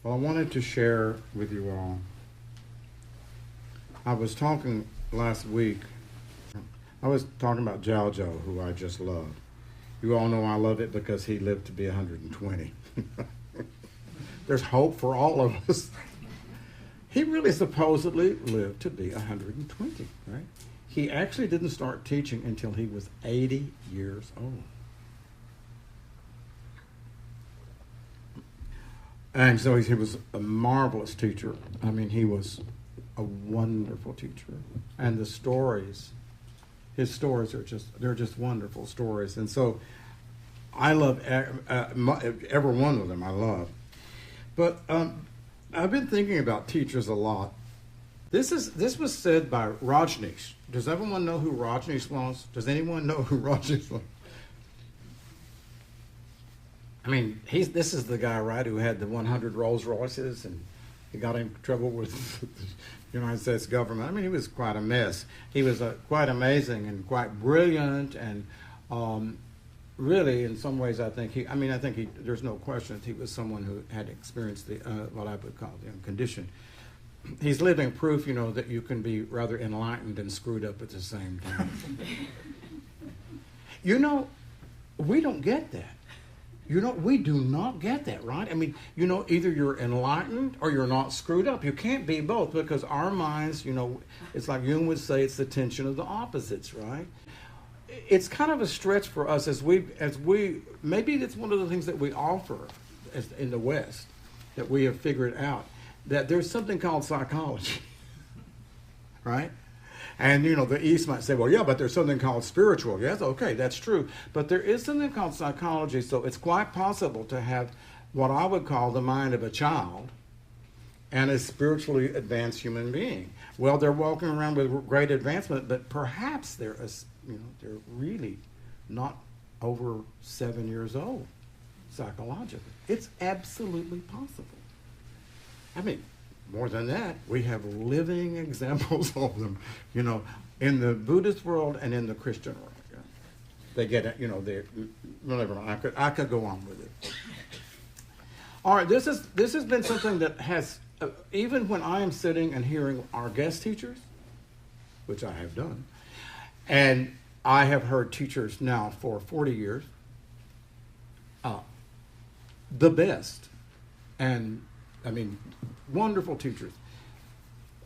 Well, I wanted to share with you all. I was talking last week. I was talking about Jojo, who I just love. You all know I love it because he lived to be 120. There's hope for all of us. He really supposedly lived to be 120, right? He actually didn't start teaching until he was 80 years old. And so he was a marvelous teacher. I mean, he was a wonderful teacher. And the stories, his stories they're just wonderful stories. And so I love every one of them I love. But I've been thinking about teachers a lot. This was said by Rajneesh. Does everyone know who Rajneesh was? Does anyone know who Rajneesh was? I mean, this is the guy, right, who had the 100 Rolls Royces, and he got in trouble with the United States government. I mean, he was quite a mess. He was quite amazing and quite brilliant, and really, in some ways, I think there's no question that he was someone who had experienced the what I would call the condition. He's living proof, that you can be rather enlightened and screwed up at the same time. We don't get that. We do not get that, right? I mean, either you're enlightened or you're not screwed up. You can't be both because our minds, it's like Jung would say, it's the tension of the opposites, right? It's kind of a stretch for us as we maybe it's one of the things that we offer in the West that we have figured out, that there's something called psychology, right? And, the East might say, well, yeah, but there's something called spiritual. Yes, okay, that's true. But there is something called psychology, so it's quite possible to have what I would call the mind of a child and a spiritually advanced human being. Well, they're walking around with great advancement, but perhaps they're really not over 7 years old psychologically. It's absolutely possible. I mean, more than that, we have living examples of them, in the Buddhist world and in the Christian world. Yeah. They get it, whatever. I could go on with it. All right, this has been something that has, even when I am sitting and hearing our guest teachers, which I have done, and I have heard teachers now for 40 years, the best, and I mean, wonderful teachers.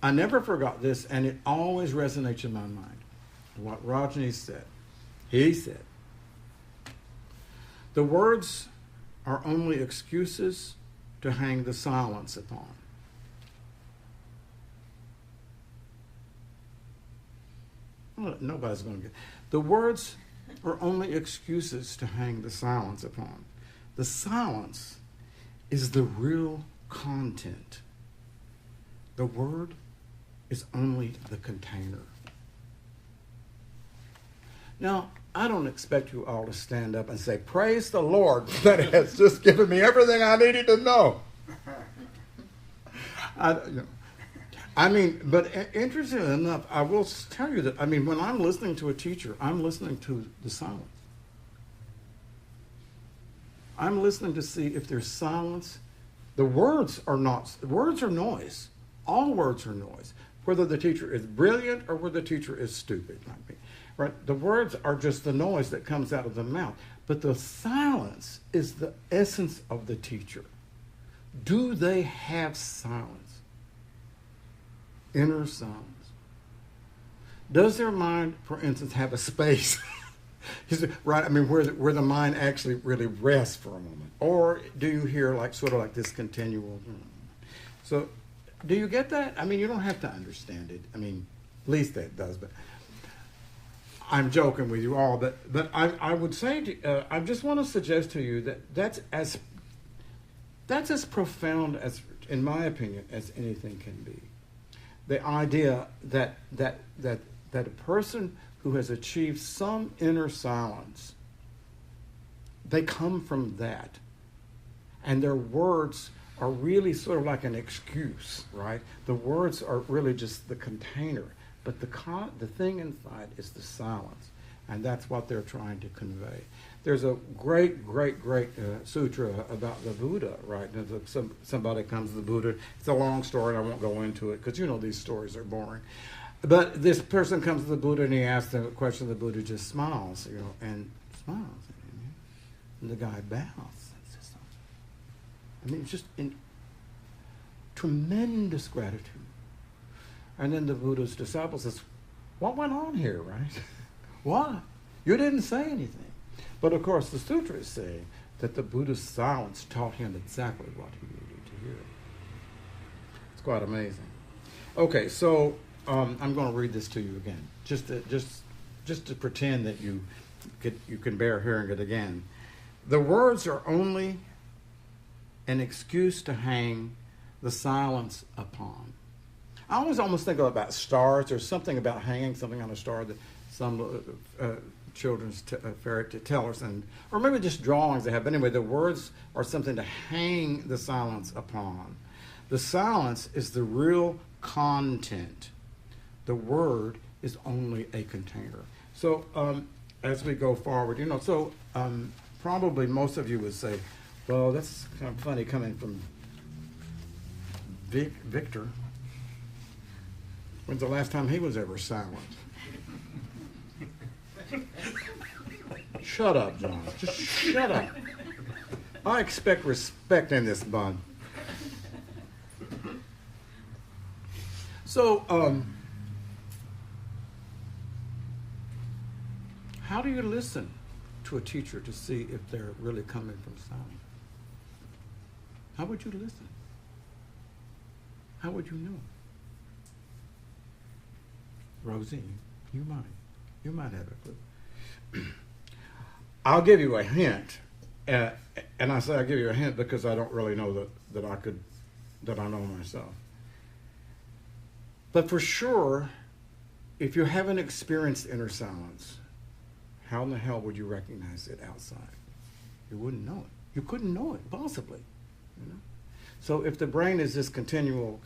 I never forgot this, and it always resonates in my mind. What Rajneesh said. He said, the words are only excuses to hang the silence upon. Well, nobody's going to get it. The words are only excuses to hang the silence upon. The silence is the real content. The word is only the container. Now, I don't expect you all to stand up and say, praise the Lord that has just given me everything I needed to know. But interestingly enough, I will tell you that, when I'm listening to a teacher, I'm listening to the silence. I'm listening to see if there's silence. The words are noise. All words are noise. Whether the teacher is brilliant or whether the teacher is stupid. Right? The words are just the noise that comes out of the mouth. But the silence is the essence of the teacher. Do they have silence? Inner silence. Does their mind, for instance, have a space? Right, where the mind actually really rests for a moment, or do you hear sort of this continual? So, do you get that? You don't have to understand it. At least that does. But I'm joking with you all. But I would say I just want to suggest to you that that's as profound as, in my opinion, as anything can be. The idea that a person who has achieved some inner silence, they come from that. And their words are really sort of like an excuse, right? The words are really just the container. But the thing inside is the silence. And that's what they're trying to convey. There's a great sutra about the Buddha, right? Somebody comes to the Buddha. It's a long story, and I won't go into it because these stories are boring. But this person comes to the Buddha and he asks the question. The Buddha just smiles, and smiles, and the guy bows. It's just in tremendous gratitude. And then the Buddha's disciple says, "What went on here, right? What? You didn't say anything." But of course, the sutra is saying that the Buddha's silence taught him exactly what he needed to hear. It's quite amazing. Okay, so I'm going to read this to you again, just to pretend that you can bear hearing it again. The words are only an excuse to hang the silence upon. I always almost think about stars. There's something about hanging something on a star that some children's fairy tellers or maybe just drawings they have. But anyway, the words are something to hang the silence upon. The silence is the real content. The word is only a container. So as we go forward, probably most of you would say, well, that's kind of funny coming from Victor. When's the last time he was ever silent? Shut up, John. Just shut up. I expect respect in this bun. So, how do you listen to a teacher to see if they're really coming from silence? How would you listen? How would you know? Rosie, you might have a clue. I'll give you a hint, and I say I give you a hint because I don't really know that I know myself. But for sure, if you haven't experienced inner silence, how in the hell would you recognize it outside? You wouldn't know it. You couldn't know it, possibly. So if the brain is this continual,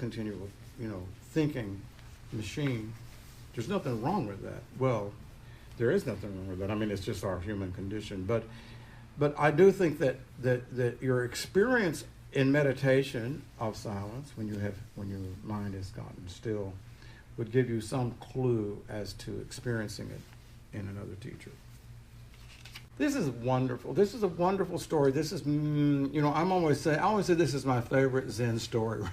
thinking machine, there's nothing wrong with that. Well, there is nothing wrong with that. It's just our human condition. But I do think that your experience in meditation of silence, when your mind has gotten still, would give you some clue as to experiencing it in another teacher. This is wonderful. This is a wonderful story. This is, I always say this is my favorite Zen story, right?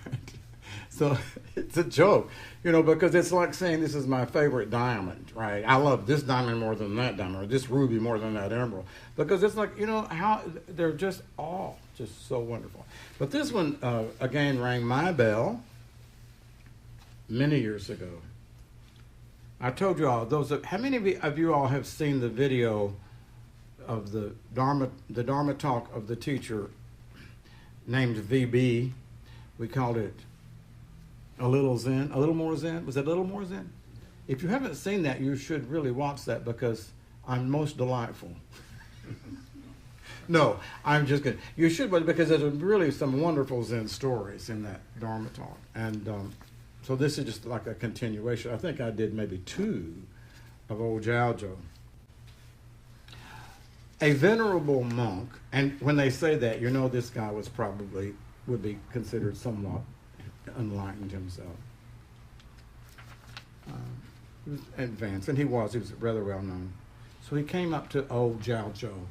So it's a joke, because it's like saying this is my favorite diamond, right? I love this diamond more than that diamond, or this ruby more than that emerald, because it's like, how they're just all just so wonderful. But this one, again, rang my bell many years ago. I told you all, how many of you all have seen the video of the Dharma talk of the teacher named VB? We called it A Little Zen, A Little More Zen. Was it A Little More Zen? If you haven't seen that, you should really watch that because I'm most delightful. No, I'm just kidding. You should, because there's really some wonderful Zen stories in that Dharma talk. And so this is just like a continuation. I think I did maybe 2 of old Jiaozhou. A venerable monk, and when they say that, this guy would be considered somewhat enlightened himself. He was advanced, and he was rather well known. So he came up to old Jiaozhou,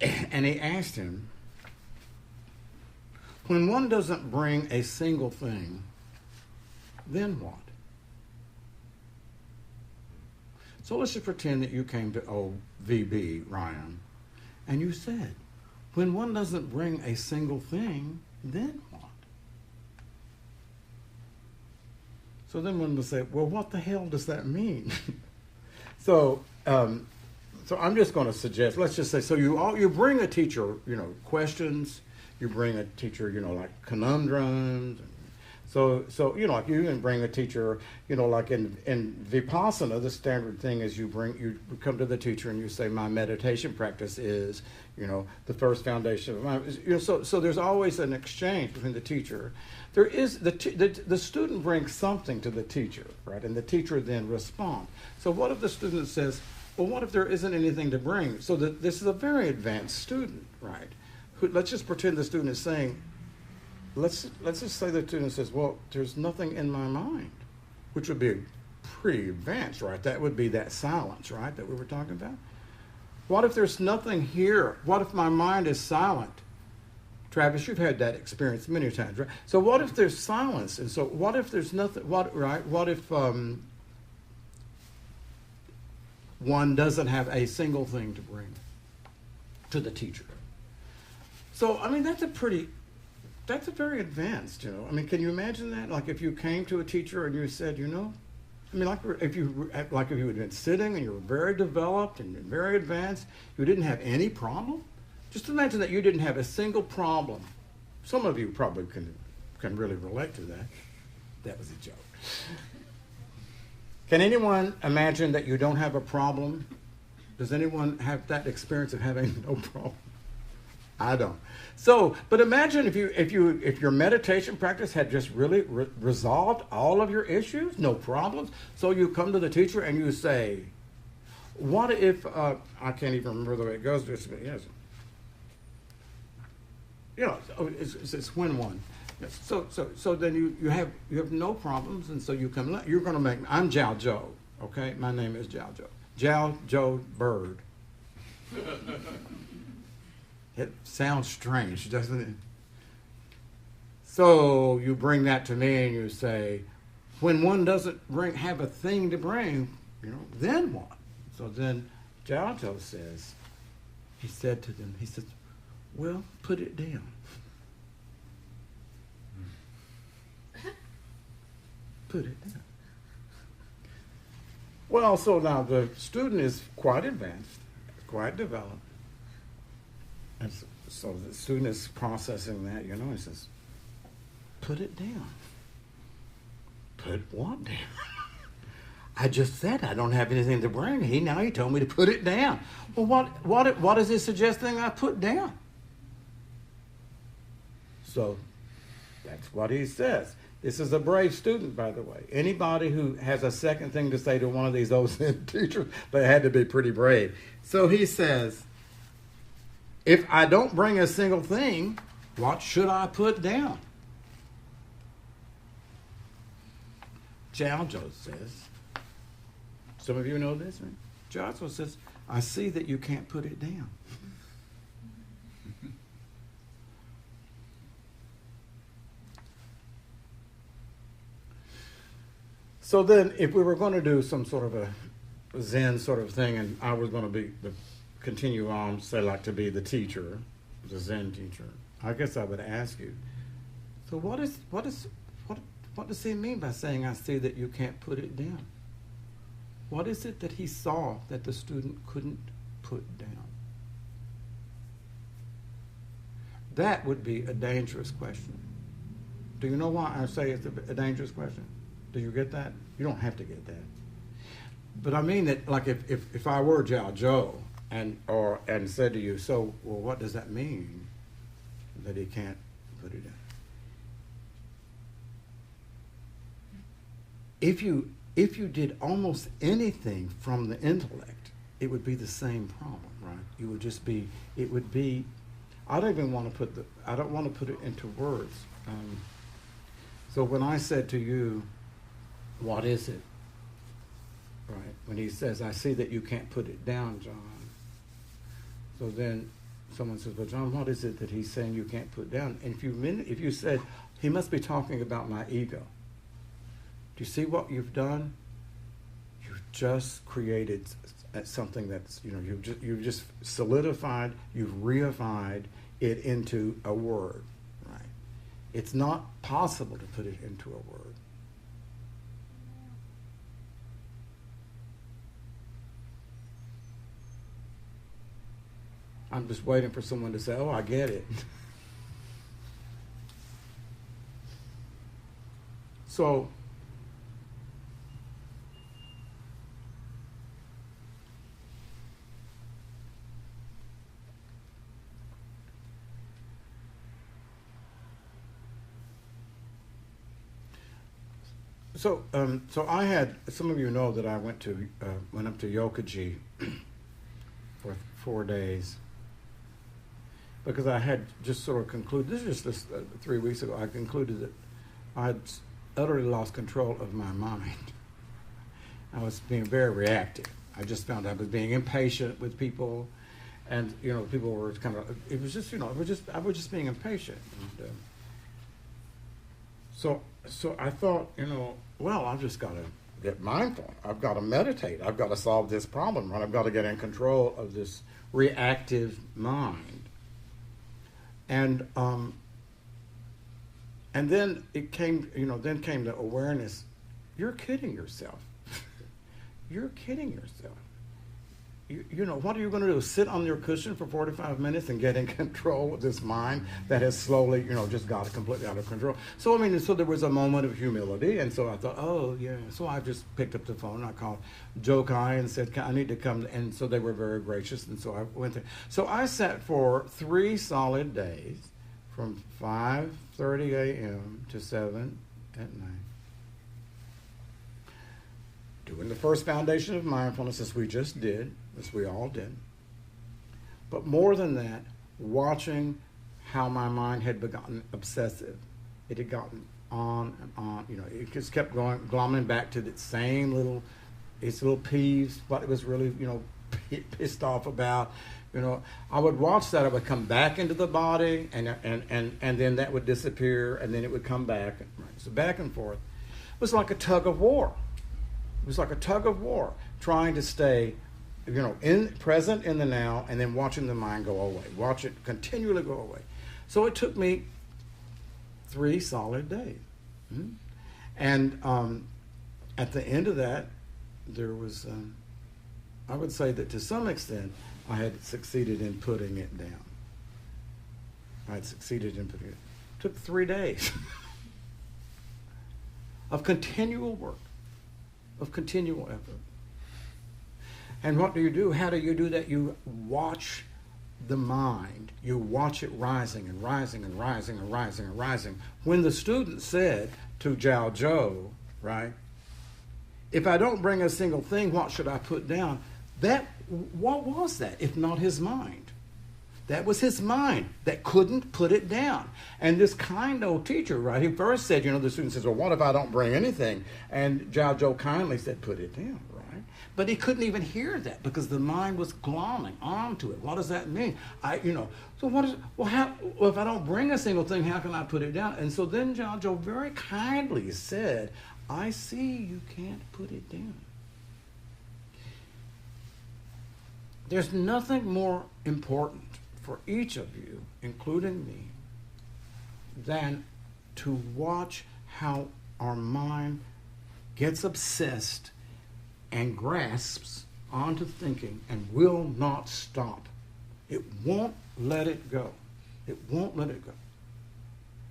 and he asked him, when one doesn't bring a single thing, then what? So let's just pretend that you came to old VB, Ryan, and you said, when one doesn't bring a single thing, then what? So then one will say, well, what the hell does that mean? So I'm just going to suggest, let's just say, so you bring a teacher, questions, you bring a teacher, like conundrums. Like you can bring a teacher, like in Vipassana, the standard thing is you come to the teacher and you say, my meditation practice is, the first foundation of my, so there's always an exchange between the teacher. There is, the student brings something to the teacher, right? And the teacher then responds. So what if the student says, well, what if there isn't anything to bring? So this is a very advanced student, right? Let's just pretend the student is saying, let's just say the student says, well, there's nothing in my mind, which would be pretty advanced, right? That would be that silence, right, that we were talking about. What if there's nothing here? What if my mind is silent? Travis, you've had that experience many times, right? So what if there's silence? And so what if there's nothing, what if one doesn't have a single thing to bring to the teacher? So, I mean, that's a very advanced, I mean, can you imagine that? Like if you came to a teacher and you said, I mean, like if you had been sitting and you were very developed and very advanced, you didn't have any problem. Just imagine that you didn't have a single problem. Some of you probably can really relate to that. That was a joke. Can anyone imagine that you don't have a problem? Does anyone have that experience of having no problem? I don't. So, but imagine if your meditation practice had just really resolved all of your issues, no problems. So you come to the teacher and you say, "What if I can't even remember the way it goes?" Yes. It's when one. Yes. So then you have no problems, and so you come. You're going to make. I'm Jiao Zhou. Okay, my name is Jiao Zhou. Jiao Zhou Byrd. It sounds strange, doesn't it? So you bring that to me and you say, when one doesn't have a thing to bring, then what? So then Jiao Zhou says, he said to them, he says, well, put it down. Put it down. Well, so now the student is quite advanced, quite developed. And so the student is processing that, he says, put it down. Put what down? I just said I don't have anything to bring. Now he told me to put it down. Well, what is he suggesting I put down? So that's what he says. This is a brave student, by the way. Anybody who has a second thing to say to one of these old teachers, they had to be pretty brave. So he says, if I don't bring a single thing, what should I put down? Jiao Zhou says, some of you know this, right? Jiao Zhou says, I see that you can't put it down. So then, if we were going to do some sort of a Zen sort of thing, and I was going to continue on, say, like to be the teacher, the Zen teacher, I guess I would ask you, so what does he mean by saying, I see that you can't put it down? What is it that he saw that the student couldn't put down? That would be a dangerous question. Do you know why I say it's a dangerous question? Do you get that? You don't have to get that. But I mean that, like, if I were Jiao Zhou and said to you, so, well, what does that mean that he can't put it down? If you did almost anything from the intellect, it would be the same problem, right? It would just be, I don't want to put it into words. So when I said to you, what is it? Right? When he says, I see that you can't put it down, John. So then someone says, well, John, what is it that he's saying you can't put down? And if you said, he must be talking about my ego. Do you see what you've done? You've just created something that's, you've just solidified, you've reified it into a word, right? It's not possible to put it into a word. I'm just waiting for someone to say, oh, I get it. So so I had, some of you know that I went up to Yokoji for 4 days because I had just sort of concluded, this is just 3 weeks ago, I concluded that I had utterly lost control of my mind. I was being very reactive. I just found I was being impatient with people, and people were kind of, it was just, I was just being impatient. And, so I thought, well, I've just got to get mindful. I've got to meditate. I've got to solve this problem, right? I've got to get in control of this reactive mind. And then it came, then came the awareness, you're kidding yourself. You're kidding yourself. What are you going to do? Sit on your cushion for 45 minutes and get in control of this mind that has slowly, just got completely out of control. So, so there was a moment of humility, and so I thought, oh, yeah. So I just picked up the phone, I called Jokai and said, I need to come, and so they were very gracious, and so I went there. So I sat for 3 solid days, from 5:30 a.m. to 7 at night, doing the first foundation of mindfulness, as we just did, as we all did. But more than that, watching how my mind had gotten obsessive. It had gotten on and on. It just kept going, glomming back to its little peeves, what it was really, pissed off about. I would watch that. I would come back into the body, and then that would disappear, and then it would come back. So back and forth. It was like a tug of war. It was like a tug of war, trying to stay, present in the now, and then watching the mind go away. Watch it continually go away. So it took me 3 solid days. And at the end of that, there was, I would say that to some extent, I had succeeded in putting it down. It took 3 days of continual work, of continual effort. And what do you do? How do you do that? You watch the mind. You watch it rising and rising and rising and rising and rising. When the student said to Zhao Zhou, right, if I don't bring a single thing, what should I put down? What was that if not his mind? That was his mind that couldn't put it down. And this kind old teacher, right, he first said, the student says, well, what if I don't bring anything? And Zhao Zhou kindly said, put it down, right? But he couldn't even hear that because the mind was glomming onto it. What does that mean? So what is, well, if I don't bring a single thing, how can I put it down? And so then Zhao Zhou very kindly said, I see you can't put it down. There's nothing more important for each of you, including me, than to watch how our mind gets obsessed and grasps onto thinking and will not stop. It won't let it go. It won't let it go.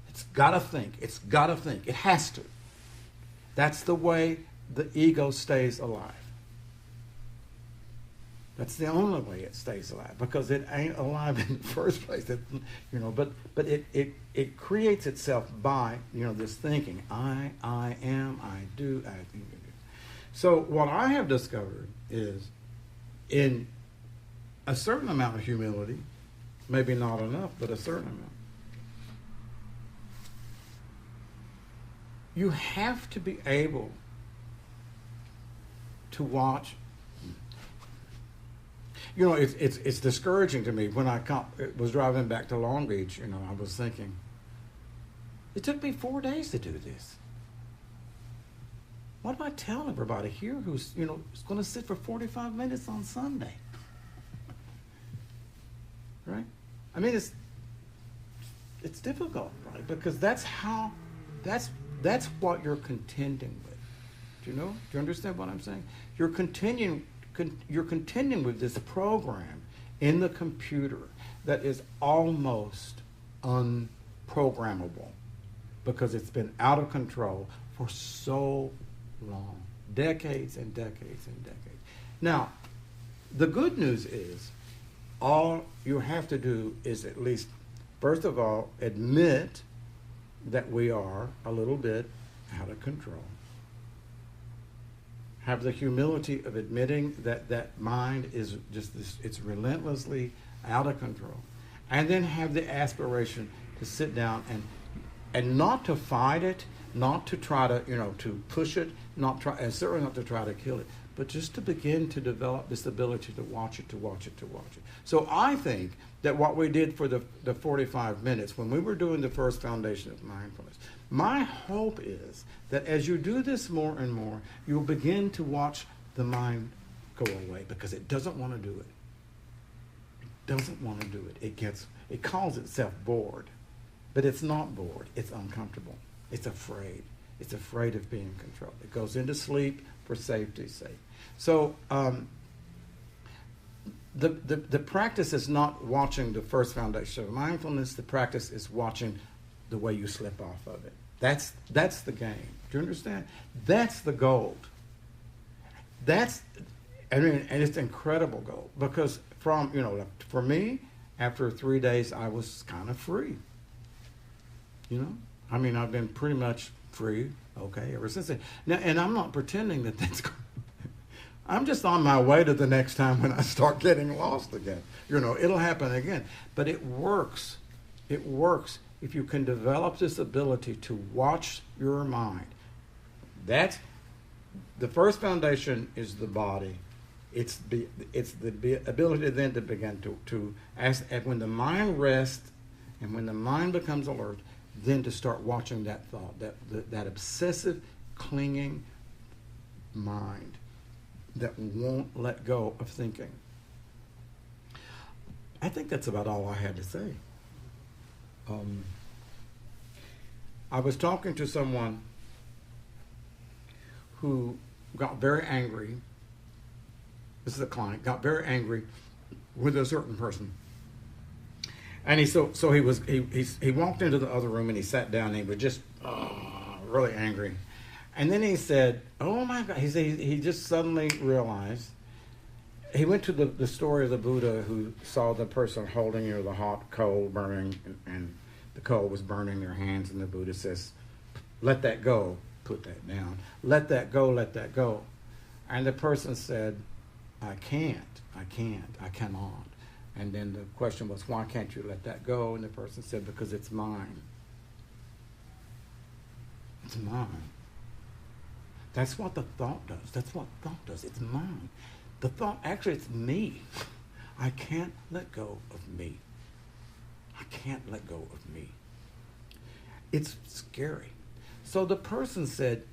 It's got to think. It's got to think. It has to. That's the way the ego stays alive. That's the only way it stays alive, because it ain't alive in the first place. But it creates itself by this thinking. I am, I do, I think. So what I have discovered is, in a certain amount of humility, maybe not enough, but a certain amount, you have to be able to watch. It's discouraging to me. When I was driving back to Long Beach, I was thinking, it took me 4 days to do this. What do I tell everybody here who's, is going to sit for 45 minutes on Sunday? Right? It's difficult, right? Because that's what you're contending with. Do you know? Do you understand what I'm saying? You're contending with this program in the computer that is almost unprogrammable because it's been out of control for so long, decades and decades and decades. Now, the good news is all you have to do is at least, first of all, admit that we are a little bit out of control. Have the humility of admitting that that mind is just this, it's relentlessly out of control. And then have the aspiration to sit down and not to fight it, not to try to, to push it, and certainly not to try to kill it, but just to begin to develop this ability to watch it, to watch it, to watch it. So I think that what we did for the 45 minutes, when we were doing the first foundation of mindfulness, my hope is that as you do this more and more, you'll begin to watch the mind go away because it doesn't want to do it. It doesn't want to do it. It calls itself bored, but it's not bored. It's uncomfortable. It's afraid. It's afraid of being controlled. It goes into sleep for safety's sake. So the practice is not watching the first foundation of mindfulness. The practice is watching the way you slip off of it. That's the game. Do you understand? That's the gold. And it's incredible gold because for me, after 3 days, I was kind of free. I've been pretty much free, ever since then. Now, and I'm not pretending that that's. I'm just on my way to the next time when I start getting lost again. It'll happen again. But it works. It works if you can develop this ability to watch your mind. That's the first foundation is the body. It's the ability then to begin to ask, and when the mind rests and when the mind becomes alert, then to start watching that thought, that obsessive, clinging mind that won't let go of thinking. I think that's about all I had to say. I was talking to someone who got very angry. This is a client, got very angry with a certain person. And he walked into the other room and he sat down and he was just really angry. And then he said, "Oh my God!" He said he just suddenly realized. He went to the story of the Buddha who saw the person holding the hot coal burning, and the coal was burning their hands, and the Buddha says, "Let that go, put that down. Let that go, let that go." And the person said, I cannot. And then the question was, why can't you let that go? And the person said, because it's mine. It's mine. That's what the thought does. That's what thought does. It's mine. The thought, actually, it's me. I can't let go of me. I can't let go of me. It's scary. So the person said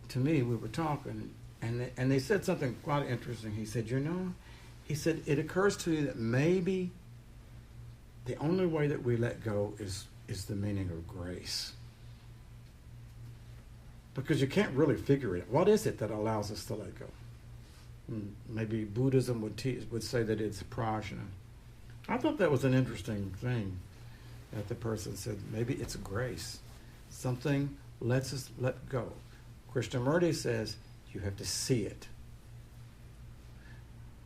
to me, we were talking, and they said something quite interesting. He said, it occurs to you that maybe the only way that we let go is the meaning of grace. Because you can't really figure it out. What is it that allows us to let go? Maybe Buddhism would say that it's prajna. I thought that was an interesting thing that the person said. Maybe it's grace. Something lets us let go. Krishnamurti says you have to see it.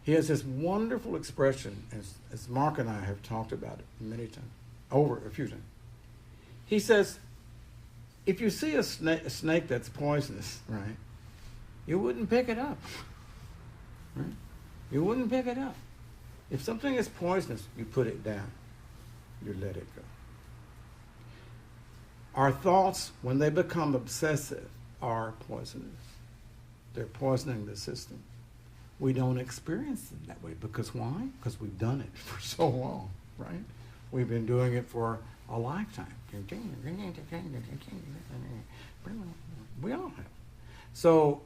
He has this wonderful expression, as Mark and I have talked about it many times, over a few times. He says, if you see a snake that's poisonous, right, you wouldn't pick it up. Right? You wouldn't pick it up. If something is poisonous, you put it down. You let it go. Our thoughts, when they become obsessive, are poisonous. They're poisoning the system. We don't experience them that way. Because why? Because we've done it for so long, right? We've been doing it for a lifetime. We all have. So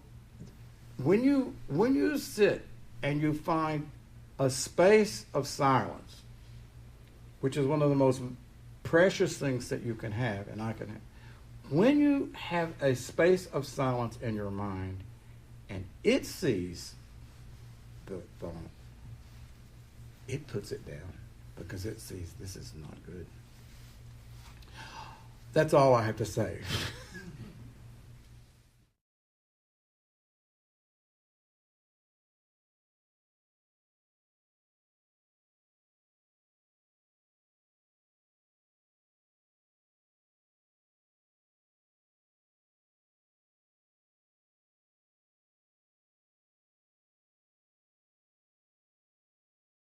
when you sit and you find a space of silence, which is one of the most precious things that you can have, and I can have, when you have a space of silence in your mind and it sees the thought, it puts it down because it sees this is not good. That's all I have to say.